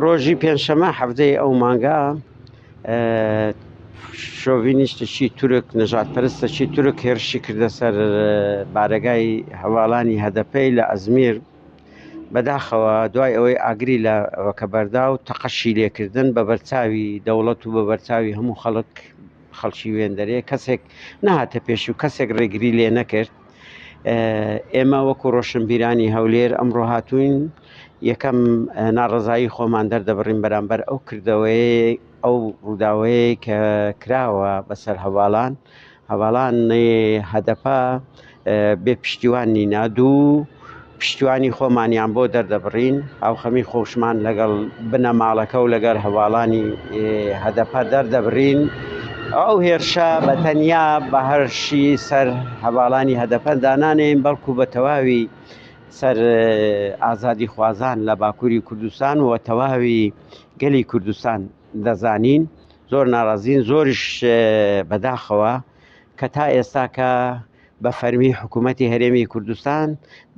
ڕۆژی پێنجشەمە هەفتەی ئەو مانگە شۆڤینیستێکی تورک نەژادپەرستێکی تورک هێرشی کردە سەر بارگای هەواڵانی هەدەپەی لە ئەزمیر بەداخەوە دوای ئەوەی ئاگری لە ئەوەکە بەردا و تەقەشی لێکردن بە بەرچاوی دەوڵەت و بە بەرچاوی هەموو خەڵکی وێندەرێ کەسێک نەهاتە پێش و کەسێک ڕێگری لێ نەکرد. ئێمە وەکو ڕۆشنبیرانی هەولێر ئەمڕۆ هاتوین یەکەم ناڕزایی خۆمان دەردەبڕین بەرامبەر ئەو کردەوەی ئەو ڕووداوەیە کە کراوە بەسەر هەواڵان هەدەپە بێ پشتیوانی نادوو پشتیوانی خۆمانیان بۆ دەردەبڕین ئاوخەمی خۆشمان لەگەڵ بنەماڵەکە و لەگەڵ هەواڵانی هەدەپە دەردەبڕین. ئەو هێرشە بە تەنیا بە هەرشی سەر هەواڵانی هەدەپەندا نانێن بەڵکو بە تەواوی سەر ئازادی خوازان لە باکووری کوردستان و تەواوی گەلی کوردستان دەزانین. زۆر ناڕازین زۆریش بەداخەوە کە تا ئێستا کە بە فەرمی حکوومەتی هەرێمی کوردستان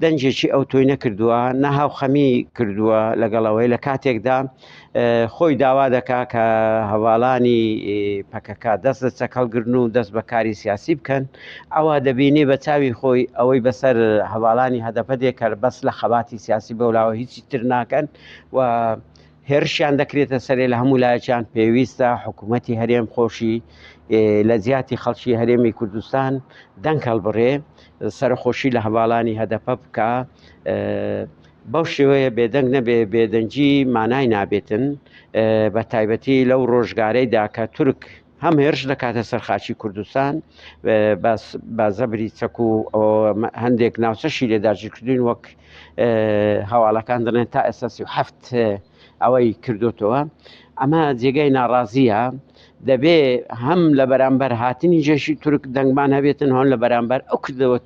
دەنجێکی ئەو تۆی نەکردووە نەهاوخەمی کردووە لەگەڵەوەی لە کاتێکدا خۆی داوا دەکا کە هەواڵانی پەکەکە دەست لە چەکەڵگرن و دەست بە کاری سیاسی بکەن ئەوە دەبینی بە چاوی خۆی ئەوەی بەسەر هەواڵانی هەدەپە دێکەر بەس لە خەباتی سیاسی بەولاوە هیچی تر ناکەن و هێرشیان دەکرێتە سەرێ لە هەموو لایەکیان پێویستە حکوومەتی هەرێم خۆشی لە زیاتی خەڵکی هەرێمی کوردستان دەنگ هەڵبڕێ سەرخۆشی لە هەواڵانی هەدەپە بکە بەو شێوەیە بێدەنگ نەبێ بێدەنگی مانای نابێتن بە تایبەتی لەو ڕۆژگارەیدا کە تورک هەم هێرش دەکاتە سەر خاچی کوردستان بە زەبری چەک و هەندێک ناوچەشی لێداگیرکردوین وەک هەواڵەکان دەڵێن تا ئێستا 37 ئەوەی کردوتەوە. ئەمە جێگای ناڕازیە دەبێ هەم لە بەرامبەر هاتنی جێشی تورک دەنگمان هەبێتن هەن لە بەرامبەر ئەو کردەوە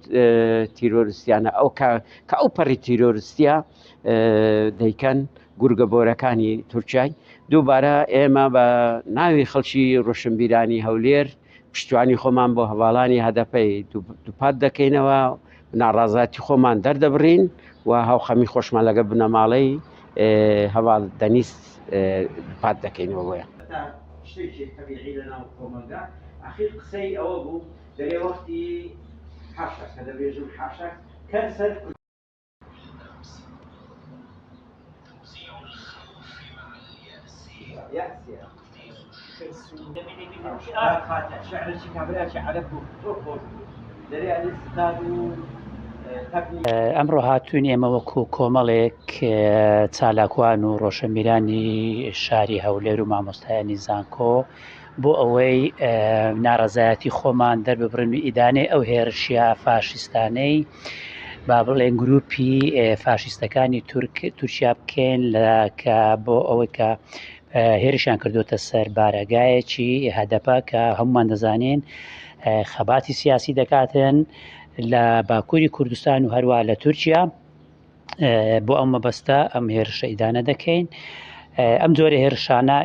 تیرۆریستیانە ئەو کە ئەو پەڕی تیرۆریستیە دەیکەن گورگەبۆرەکانی تورکیای. دووبارە ئێمە بە ناوی خەڵکی ڕۆشنبیرانی هەولێر پشتیوانی خۆمان بۆ هەواڵانی هەدەپەی دووپات دەکەینەوە ناڕازاتی خۆمان دەردەبڕین و هاوخەمی خۆشمان لەگە بنەماڵەی هەواڵ دەنیست دووپات دەکەینەوە وەیە شتێکی تەبیعی لەناو کۆمەلگا. ئەخیر قسەی ئەوە بوو دەرێ وەختی حاشا کە دەبێژم حاشا کەسەر شعرێکی کابراکی عەرەب بوو زۆر خۆش بوو دەرێ ئەلیستاد و ئەمڕۆ هاتوون ئێمە وەکو کۆمەڵێک چالاکوان و ڕۆشنبیرانی شاری هەولێر و مامۆستایانی زانکۆ بۆ ئەوەی ناڕەزایەتی خۆمان دەرببڕن و ئیدانەی ئەو هێرشیە فاشیستانەی با بڵێن گروپی فاشیستەکانی تورکیا بکەین کە بۆ ئەوەی کە هێرشیان کردوتە سەر بارەگایەکی هەدەپە کە هەمومان دەزانین خەباتی سیاسی دەکاتن لە باکووری کوردستان و هەروە لە تورکیا. بۆ ئەو مەبەستە ئەم هێرشە ئیدانە دەکەین. ئەم جۆرە هێرشانە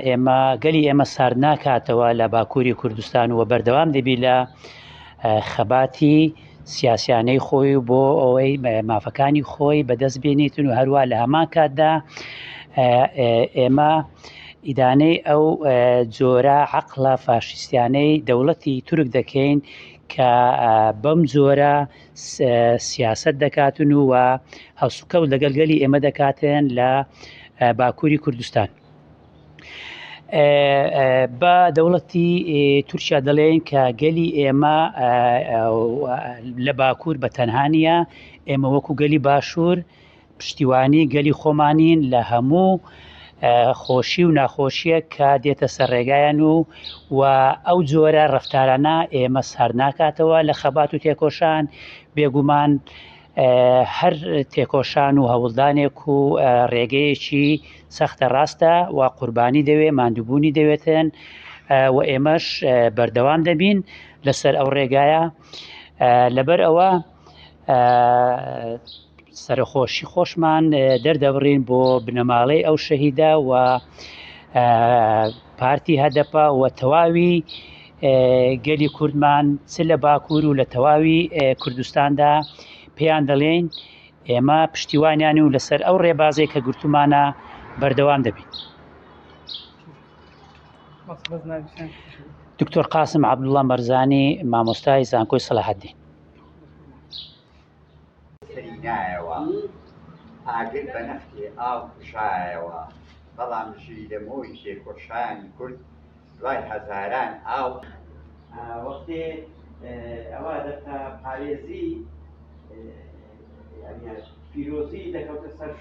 گەلی ئێمە سارد ناکاتەوە لە باکووری کوردستان و بەردەوام دەبی لە خەباتی سیاسیانەی خۆی و بۆ ئەوەی مافەکانی خۆی بەدەست بێنیتن و هەروە لە هەمان کاتدا ئێمە ئیدانەی ئەو جۆرە عەقڵە فاشیستیانەی دەوڵەتی تورک دەکەین کە بەم جۆرە سیاست دەکاتن و هەڵسوکەوت لەگەڵ گەلی ئێمە دەکاتن لە باکووری کوردستان. بە دەوڵەتی تورکیا دەڵێن کە گەلی ئێمە لە باکوور بە تەنهانیە ئێمە وەکو گەلی باشوور پشتیوانی گەلی خۆمانین لە هەموو خۆشی و ناخۆشیە کە دێتە سەر ڕێگایان و ئەو جۆرە ڕەفتارانە ئێمە سار ناکاتەوە لە خەبات و تێکۆشان. بێگومان هەر تێکۆشان و هەوڵدانێک و ڕێگەیەکی سەختە ڕاستە و قوربانی دەوێت ماندووبوونی دەوێتن و ئێمەش بەردەوام دەبین لەسەر ئەو ڕێگایە. لەبەر ئەوە سەرخۆشی خۆشمان دەردەبڕین بۆ بنەماڵەی ئەو شەهیدە و پارتی هەدەپە و تەواوی گەلی کوردمان چ لە باکوور و لە تەواوی کوردستاندا پێیان دەڵێن ئێمە پشتیوانیان و لەسەر ئەو ڕێبازێک کە گرتومانە بەردەوام دەبین. دکتۆر قاسم عەبدوڵڵا مەرزانی مامۆستای زانکۆی سەلاحەددین. نایەوە ئاگر بە نەفتی ئاو کوشایەوە، بەڵام ژی لەمۆی تێکۆشایانی کورد دوای هەزاران ئاو وەختێ ئەوە دەکا پارێزی پیرۆزی دەکەوتە سەر